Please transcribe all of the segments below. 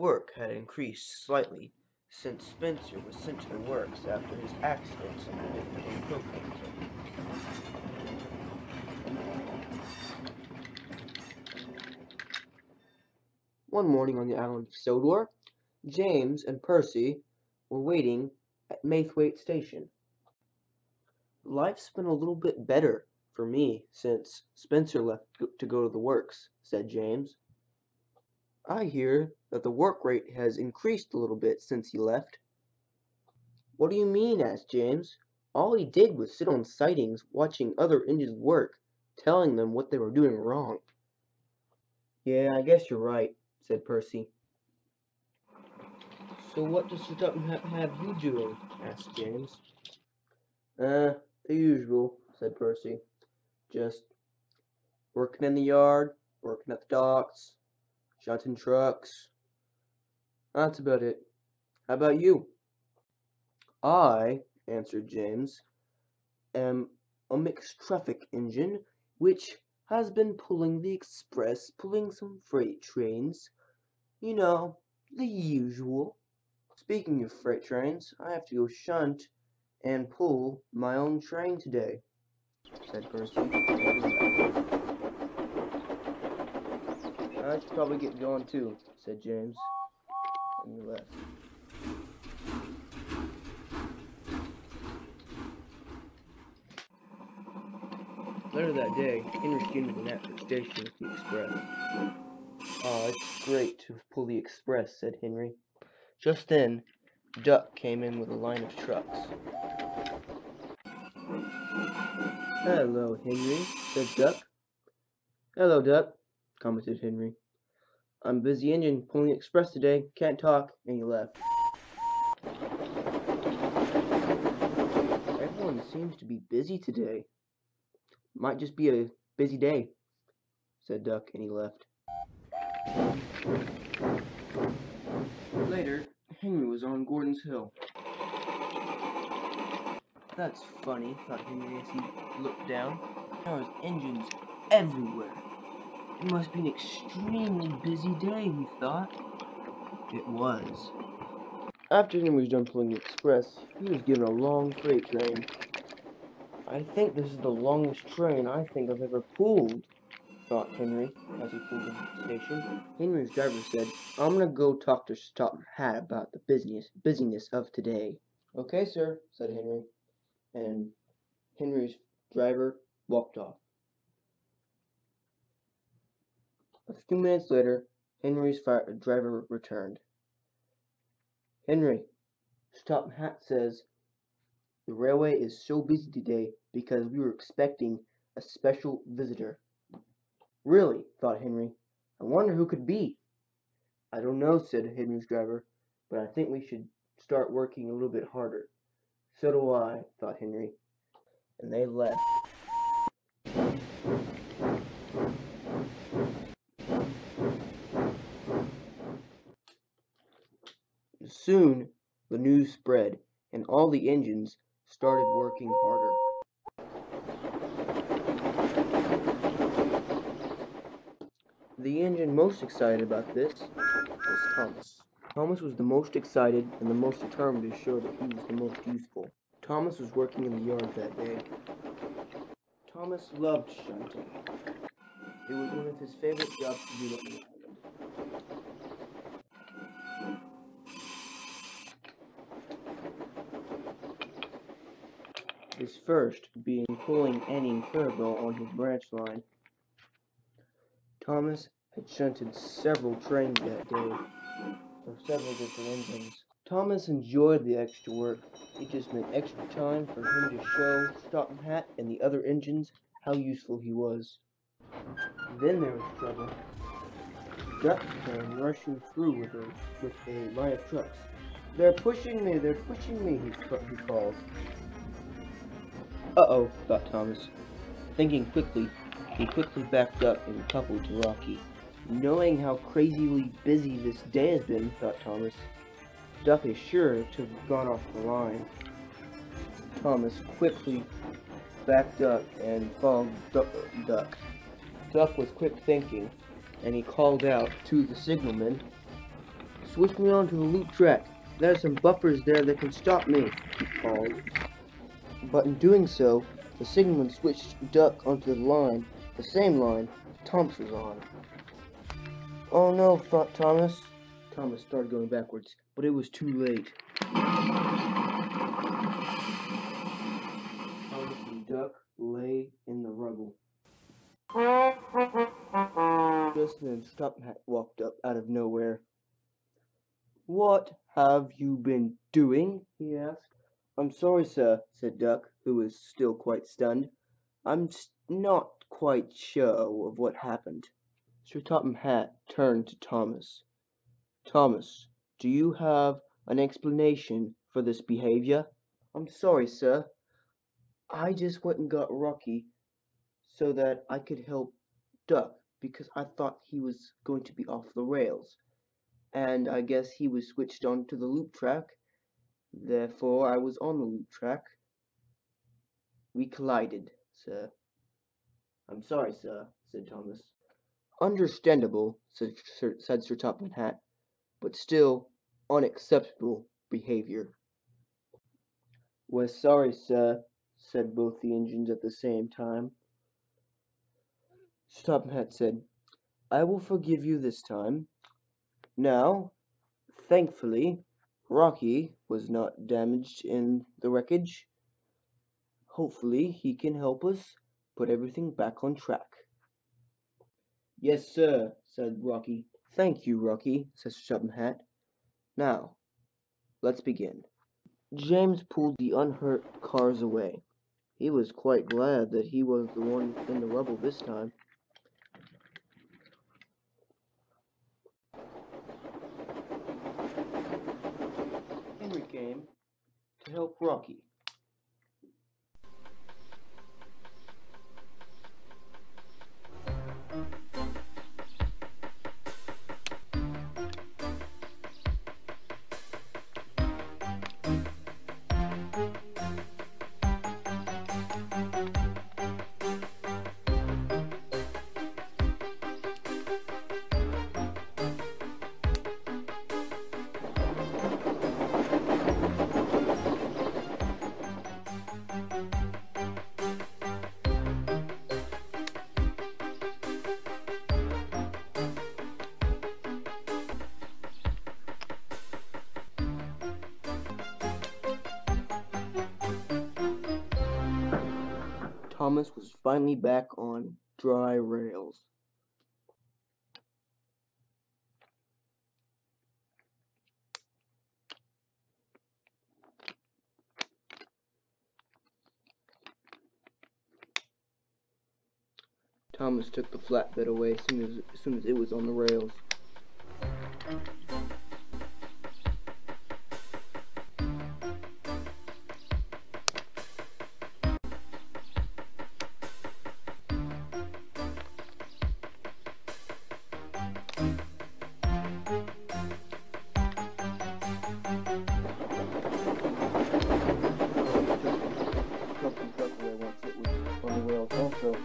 Work had increased slightly since Spencer was sent to the works after his accident in Copeland. One morning on the island of Sodor, James and Percy were waiting at Maithwaite Station. "Life's been a little bit better for me since Spencer left to go to the works," said James. "I hear that the work rate has increased a little bit since he left." "What do you mean?" asked James. "All he did was sit on sidings watching other engines work, telling them what they were doing wrong." "Yeah, I guess you're right," said Percy. "So what does Stutton have you doing?" asked James. The usual," said Percy. "Just working in the yard, working at the docks, shunting trucks. That's about it. How about you?" "I," answered James, "am a mixed traffic engine which has been pulling the express, pulling some freight trains. You know, the usual. Speaking of freight trains, I have to go shunt and pull my own train today," said Percy. "I should probably get going too," said James, and he left. Later that day, Henry steamed to the Natford station with the express. "Oh, it's great to pull the express," said Henry. Just then, Duck came in with a line of trucks. "Hello, Henry," said Duck. "Hello, Duck," commented Henry. "I'm busy engine pulling the express today. Can't talk," and he left. "Everyone seems to be busy today. Might just be a busy day," said Duck, and he left. Later, Henry was on Gordon's Hill. "That's funny," thought Henry as he looked down. "There was engines everywhere. It must be an extremely busy day," he thought. It was. After Henry was done pulling the express, he was given a long freight train. "I think this is the longest train I think I've ever pulled," thought Henry as he pulled into the station. Henry's driver said, "I'm gonna go talk to Stop Hat about the busyness of today." "Okay, sir," said Henry, and Henry's driver walked off. A few minutes later, Henry's driver returned. "Henry, Stop Hat says the railway is so busy today because we were expecting a special visitor." "Really?" thought Henry. "I wonder who could be." "I don't know," said Henry's driver, "but I think we should start working a little bit harder." "So do I," thought Henry, and they left. Soon the news spread, and all the engines started working harder. The engine most excited about this was Thomas. Thomas was the most excited and the most determined to show that he was the most useful. Thomas was working in the yard that day. Thomas loved shunting. It was one of his favorite jobs to do on the island. His first being pulling any cargo on his branch line. Thomas had shunted several trains that day for several different engines. Thomas enjoyed the extra work. It just meant extra time for him to show Stop Hat and the other engines how useful he was. Then there was trouble. Duck came rushing through with a line of trucks. They're pushing me, he calls. Uh-oh, thought Thomas. Thinking quickly, he quickly backed up and coupled to Rocky. Knowing how crazily busy this day has been, thought Thomas, Duck is sure to have gone off the line. Thomas quickly backed up and followed Duck. Duck was quick thinking, and he called out to the signalman, Switch me onto the loop track. There are some buffers there that can stop me, he called. But in doing so, the signalman switched Duck onto the line, the same line Thomas was on. Oh no, thought Thomas. Thomas started going backwards, but it was too late. Thomas and Duck lay in the rubble. Just then, Stop Hat walked up out of nowhere. What have you been doing? He asked. I'm sorry, sir, said Duck, who was still quite stunned. I'm not quite sure of what happened. Sir Topham Hatt turned to Thomas. Thomas, do you have an explanation for this behavior? I'm sorry, sir. I just went and got Rocky so that I could help Duck because I thought he was going to be off the rails. And I guess he was switched on to the loop track. Therefore, I was on the loop track. We collided, sir. I'm sorry, sir, said Thomas. Understandable, said Sir Topham Hatt, but still unacceptable behavior. We're sorry, sir, said both the engines at the same time. Sir Topham Hatt said, I will forgive you this time. Now, thankfully, Rocky was not damaged in the wreckage. Hopefully, he can help us put everything back on track. Yes, sir, said Rocky. Thank you, Rocky, said Sir Topham Hatt. Now, let's begin. James pulled the unhurt cars away. He was quite glad that he was the one in the rubble this time. Henry came to help Rocky. Thomas was finally back on dry rails. Thomas took the flatbed away as soon as it was on the rails. Also,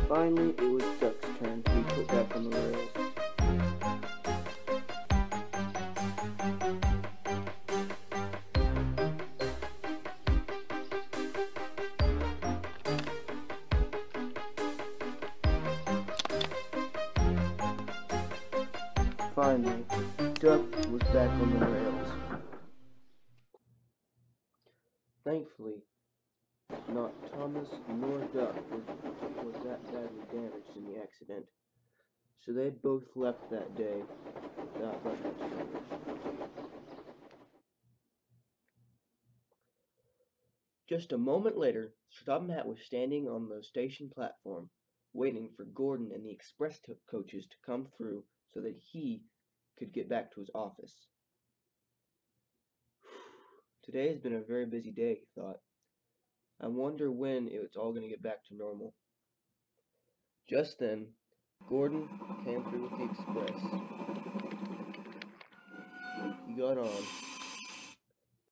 finally, it was Duck's turn to be put back on the rails. Finally, Duck was back on the rails. Thankfully, not Thomas nor Duck was that badly damaged in the accident, so they both left that day without that much damage. Just a moment later, Sir Topham Hatt was standing on the station platform, waiting for Gordon and the express coaches to come through so that he could get back to his office. Today has been a very busy day, he thought. I wonder when it's all going to get back to normal. Just then, Gordon came through with the express. He got on,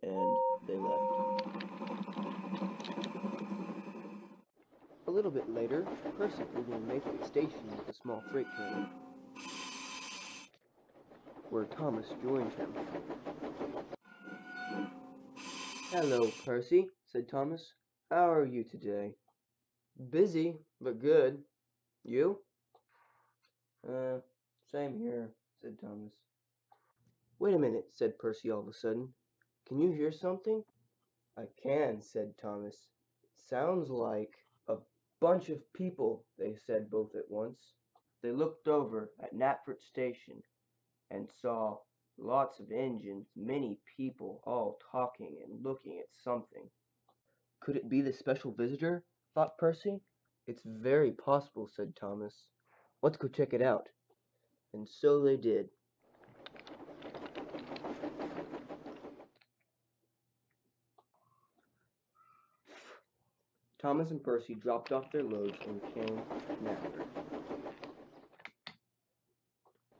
and they left. A little bit later, Percy pulled in Mayfield Station with a small freight train. where Thomas joined him. "Hello, Percy," said Thomas. "How are you today?" "Busy, but good. You?" Same here," said Thomas. "Wait a minute," said Percy all of a sudden. "Can you hear something?" "I can," said Thomas. "It sounds like a bunch of people," they said both at once. They looked over at Knapford Station and saw lots of engines, many people, all talking and looking at something. "Could it be the special visitor?" thought Percy. "It's very possible," said Thomas. "Let's go check it out." And so they did. Thomas and Percy dropped off their loads and came to Knapford.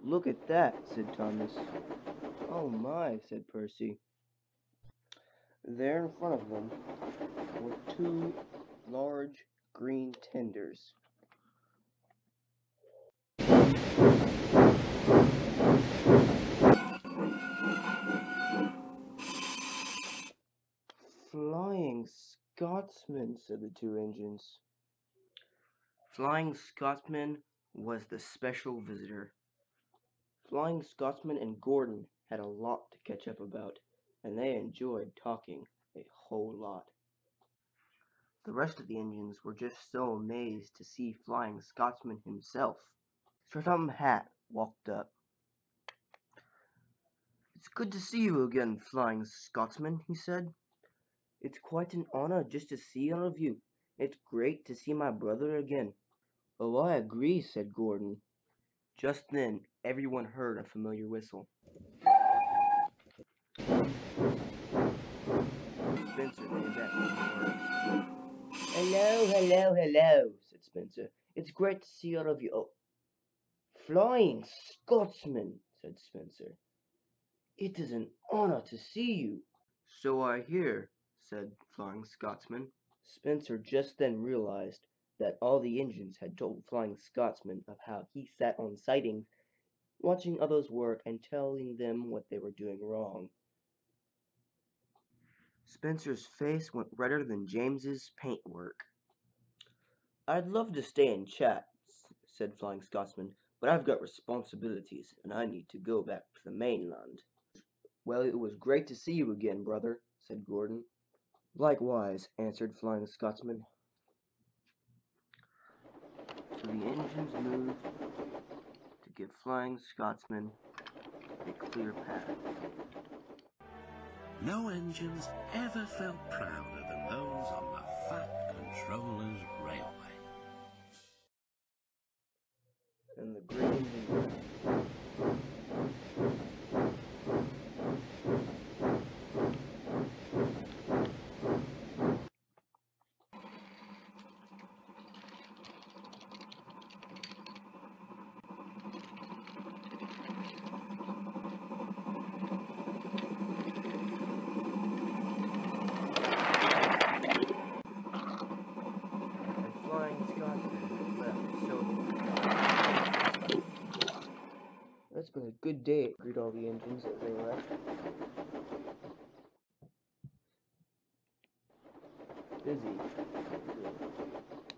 "Look at that," said Thomas. "Oh my," said Percy. There in front of them were two large green tenders. "Flying Scotsman," said the two engines. Flying Scotsman was the special visitor. Flying Scotsman and Gordon had a lot to catch up about, and they enjoyed talking a whole lot. The rest of the engines were just so amazed to see Flying Scotsman himself. Sir Tom Hat walked up. "It's good to see you again, Flying Scotsman," he said. "It's quite an honor just to see all of you. It's great to see my brother again." "Oh, I agree," said Gordon. Just then, everyone heard a familiar whistle. Spencer came back from work. Hello, said Spencer. "It's great to see all of you." "Oh, Flying Scotsman," said Spencer. "It is an honor to see you." "So I hear," said Flying Scotsman. Spencer just then realized that all the engines had told Flying Scotsman of how he sat on sidings, watching others work and telling them what they were doing wrong. Spencer's face went redder than James's paintwork. "I'd love to stay and chat," said Flying Scotsman, "but I've got responsibilities, and I need to go back to the mainland." "Well, it was great to see you again, brother," said Gordon. "Likewise," answered Flying Scotsman. So the engines moved to give Flying Scotsman a clear path. No engines ever felt prouder than those on the Fat Controller's Railway. And the great engine left. "It's been a good day," agreed all the engines as they left. "Busy, but good."